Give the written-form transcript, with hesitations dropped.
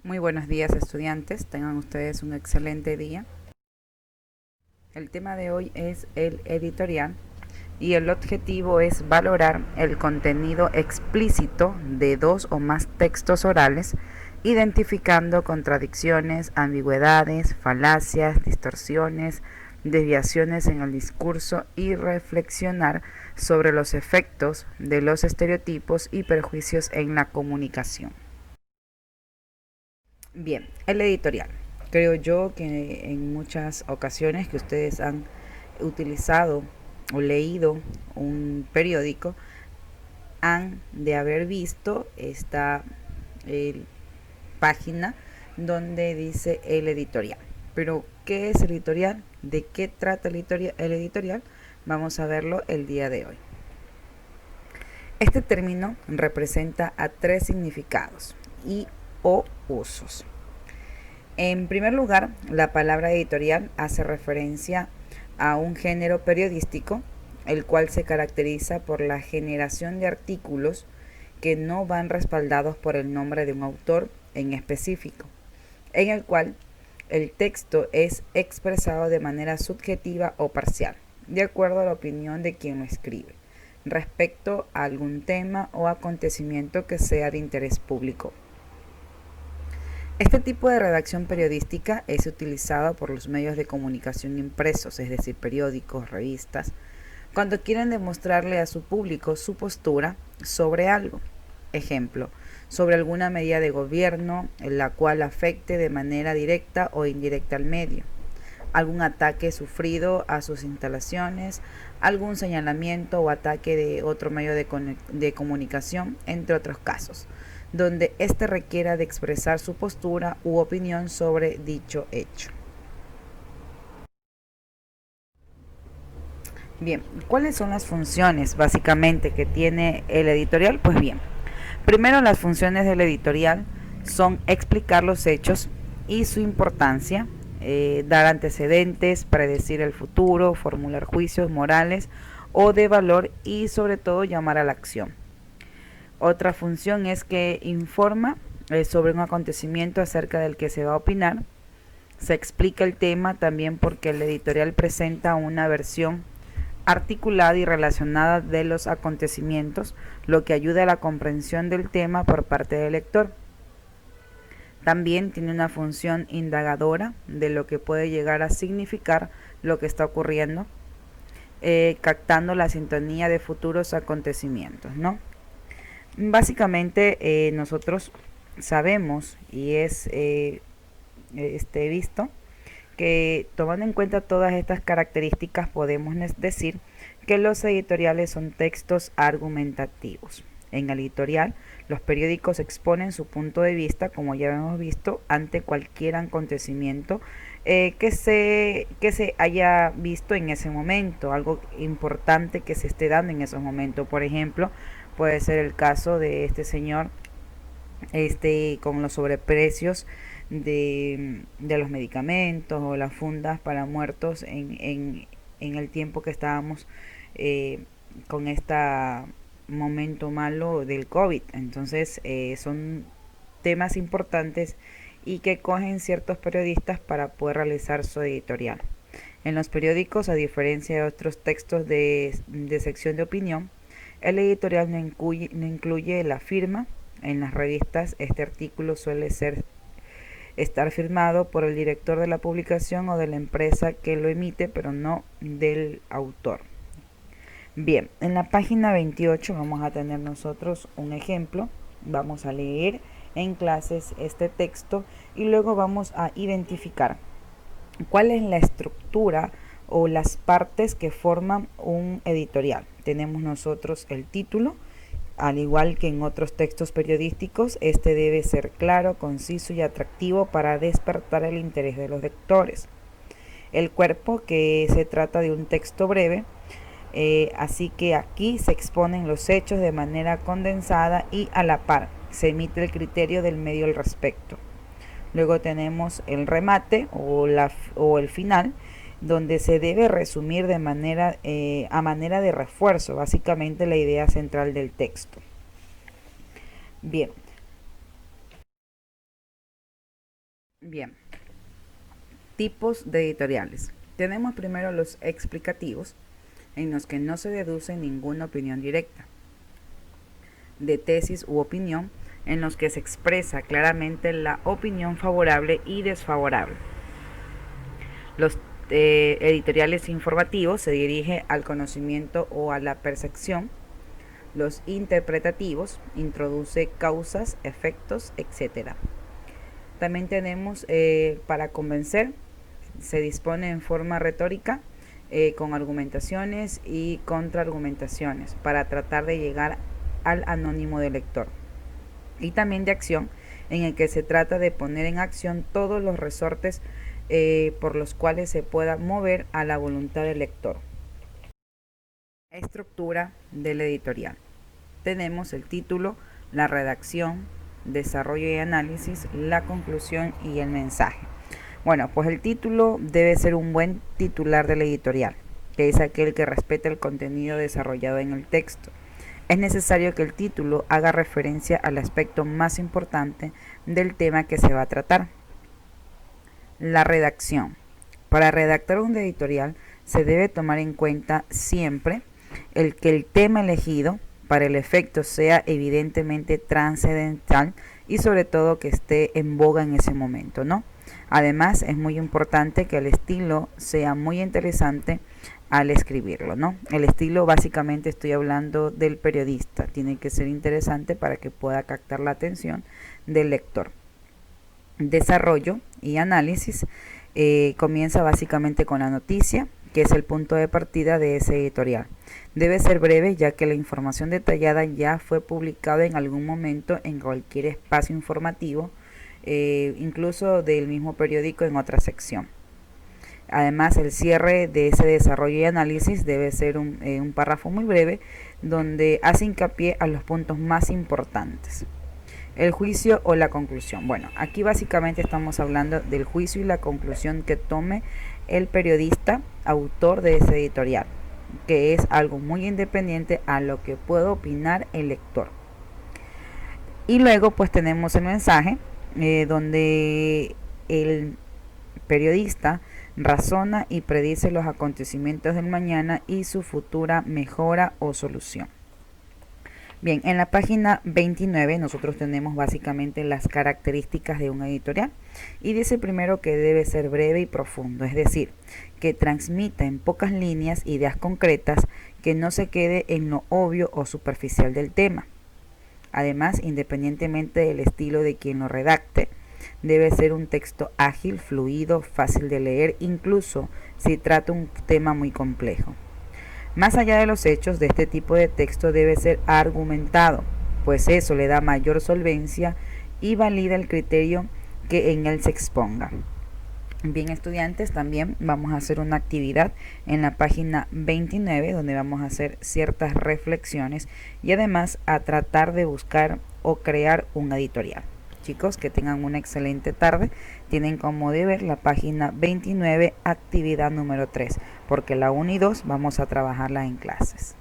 Muy buenos días, estudiantes, tengan ustedes un excelente día. El tema de hoy es el editorial y el objetivo es valorar el contenido explícito de dos o más textos orales, identificando contradicciones, ambigüedades, falacias, distorsiones, desviaciones en el discurso y reflexionar sobre los efectos de los estereotipos y prejuicios en la comunicación. Bien, el editorial. Creo yo que en muchas ocasiones que ustedes han utilizado o leído un periódico, han de haber visto esta página donde dice el editorial. Pero, ¿qué es el editorial? ¿De qué trata el editorial? Vamos a verlo el día de hoy. Este término representa a tres significados y o usos. En primer lugar, la palabra editorial hace referencia a un género periodístico, el cual se caracteriza por la generación de artículos que no van respaldados por el nombre de un autor en específico, en el cual el texto es expresado de manera subjetiva o parcial, de acuerdo a la opinión de quien lo escribe, respecto a algún tema o acontecimiento que sea de interés público. Este tipo de redacción periodística es utilizado por los medios de comunicación impresos, es decir, periódicos, revistas, cuando quieren demostrarle a su público su postura sobre algo. Ejemplo, sobre alguna medida de gobierno en la cual afecte de manera directa o indirecta al medio, algún ataque sufrido a sus instalaciones, algún señalamiento o ataque de otro medio de comunicación, entre otros casos, donde éste requiera de expresar su postura u opinión sobre dicho hecho. Bien, ¿cuáles son las funciones básicamente que tiene el editorial? Pues bien, primero las funciones del editorial son explicar los hechos y su importancia, dar antecedentes, predecir el futuro, formular juicios morales o de valor y sobre todo llamar a la acción. Otra función es que informa sobre un acontecimiento acerca del que se va a opinar. Se explica el tema también porque el editorial presenta una versión articulada y relacionada de los acontecimientos, lo que ayuda a la comprensión del tema por parte del lector. También tiene una función indagadora de lo que puede llegar a significar lo que está ocurriendo, captando la sintonía de futuros acontecimientos, ¿no? Básicamente nosotros sabemos y es visto que tomando en cuenta todas estas características podemos decir que los editoriales son textos argumentativos. En el editorial, los periódicos exponen su punto de vista, como ya hemos visto, ante cualquier acontecimiento que se haya visto en ese momento, algo importante que se esté dando en esos momentos. Por ejemplo, puede ser el caso de este señor con los sobreprecios de los medicamentos o las fundas para muertos en el tiempo que estábamos con este momento malo del COVID. Entonces son temas importantes y que cogen ciertos periodistas para poder realizar su editorial. En los periódicos, a diferencia de otros textos de sección de opinión, el editorial no incluye la firma. En las revistas, este artículo suele estar firmado por el director de la publicación o de la empresa que lo emite, pero no del autor. Bien, en la página 28 vamos a tener nosotros un ejemplo. Vamos a leer en clases este texto y luego vamos a identificar cuál es la estructura o las partes que forman un editorial. Tenemos nosotros el título. Al igual que en otros textos periodísticos, este debe ser claro, conciso y atractivo para despertar el interés de los lectores. El cuerpo, que se trata de un texto breve, así que aquí se exponen los hechos de manera condensada y a la par se emite el criterio del medio al respecto. Luego tenemos el remate o el final, donde se debe resumir de manera a manera de refuerzo, básicamente la idea central del texto. Bien, Bien, tipos de editoriales. Tenemos primero los explicativos, en los que no se deduce ninguna opinión directa, de tesis u opinión, en los que se expresa claramente la opinión favorable y desfavorable. Los editoriales informativos se dirige al conocimiento o a la percepción. Los interpretativos introduce causas, efectos, etc. También tenemos para convencer, se dispone en forma retórica con argumentaciones y contraargumentaciones para tratar de llegar al anónimo del lector. Y también de acción, en el que se trata de poner en acción todos los resortes por los cuales se pueda mover a la voluntad del lector. Estructura del editorial. Tenemos el título, la redacción, desarrollo y análisis, la conclusión y el mensaje. Bueno, pues el título debe ser un buen titular del editorial, que es aquel que respeta el contenido desarrollado en el texto. Es necesario que el título haga referencia al aspecto más importante del tema que se va a tratar. La redacción. Para redactar un editorial se debe tomar en cuenta siempre que el tema elegido para el efecto sea evidentemente trascendental y sobre todo que esté en boga en ese momento, ¿no? Además, es muy importante que el estilo sea muy interesante al escribirlo, ¿no? El estilo, básicamente estoy hablando del periodista, tiene que ser interesante para que pueda captar la atención del lector. Desarrollo y análisis comienza básicamente con la noticia, que es el punto de partida de ese editorial. Debe ser breve, ya que la información detallada ya fue publicada en algún momento en cualquier espacio informativo, incluso del mismo periódico en otra sección. Además, el cierre de ese desarrollo y análisis debe ser un párrafo muy breve, donde hace hincapié a los puntos más importantes. El juicio o la conclusión. Bueno, aquí básicamente estamos hablando del juicio y la conclusión que tome el periodista, autor de ese editorial, que es algo muy independiente a lo que pueda opinar el lector. Y luego pues tenemos el mensaje, donde el periodista razona y predice los acontecimientos del mañana y su futura mejora o solución. Bien, en la página 29 nosotros tenemos básicamente las características de un editorial y dice primero que debe ser breve y profundo, es decir, que transmita en pocas líneas ideas concretas, que no se quede en lo obvio o superficial del tema. Además, independientemente del estilo de quien lo redacte, debe ser un texto ágil, fluido, fácil de leer, incluso si trata un tema muy complejo. Más allá de los hechos, de este tipo de texto debe ser argumentado, pues eso le da mayor solvencia y valida el criterio que en él se exponga. Bien, estudiantes, también vamos a hacer una actividad en la página 29 donde vamos a hacer ciertas reflexiones y además a tratar de buscar o crear un editorial. Chicos, que tengan una excelente tarde. Tienen como deber la página 29, actividad número 3, porque la 1 y 2 vamos a trabajarla en clases.